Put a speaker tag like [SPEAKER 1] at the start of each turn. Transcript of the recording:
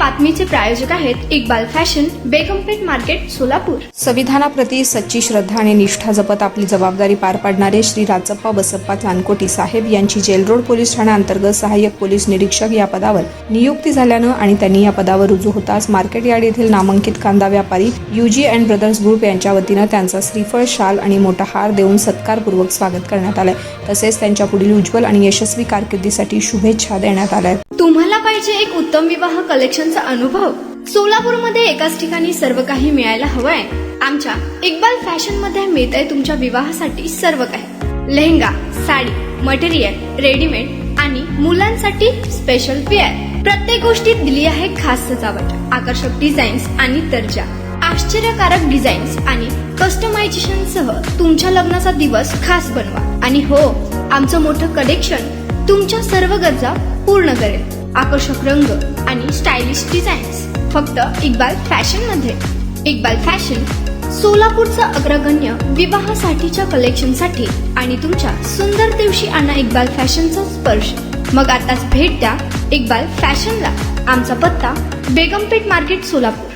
[SPEAKER 1] बातमीचे प्रायोजक आहेत Iqbal fashion, बेगमपेठ market, Solapur.
[SPEAKER 2] संविधानाप्रती सच्ची श्रद्धा आणि निष्ठा जपत आपली जबाबदारी पार पाडणारे श्री राजप्पा बसप्पा चांदकोटी साहेब यांची जेल रोड पोलीस ठाण्याअंतर्गत सहाय्यक पोलीस निरीक्षक या पदावर नियुक्ती झाल्यानं आणि त्यांनी या पदावर रुजू होताच मार्केट यार्ड येथील नामांकित कांदा व्यापारी UG अँड ब्रदर्स ग्रुप यांच्या वतीनं त्यांचा श्रीफळ, शाल आणि मोठा हार देऊन सत्कारपूर्वक स्वागत करण्यात आलंय। तसेच त्यांच्या पुढील उज्ज्वल आणि यशस्वी कारकिर्दीसाठी शुभेच्छा देण्यात आल्या।
[SPEAKER 1] तुम्हाला पाहिजे एक उत्तम विवाह कलेक्शनचा अनुभव? सोलापूरमध्ये एकाच ठिकाणी सर्व काही मिळायला हवंय? आमच्या इक्बाल फॅशन मध्ये मिळतंय तुमच्या विवाहासाठी सर्व काही। लेहंगा, साडी, मटेरियल, रेडीमेड आणि मुलांसाठी स्पेशल वेअर। प्रत्येक गोष्टीत दिली आहे खास सजावट, आकर्षक डिझाईन्स आणि दर्जा, आश्चर्यकारक डिझाईन्स आणि कस्टमायझेशन सह तुमच्या लग्नाचा दिवस खास बनवा। आणि हो, आमचं मोठं कलेक्शन तुमच्या सर्व गरजा पूर्ण करेल। आकर्षक रंग आणि स्टायलिश डिझाईन्स फक्त इक्बाल फॅशन मध्ये। इक्बाल फॅशन सोलापूरचा अग्रगण्य विवाहासाठीच्या कलेक्शनसाठी आणि तुमच्या सुंदर दिवशी आणा इक्बाल फॅशनचा स्पर्श। मग आताच भेट द्या इक्बाल फॅशनला। आमचा पत्ता बेगमपेठ मार्केट, सोलापूर।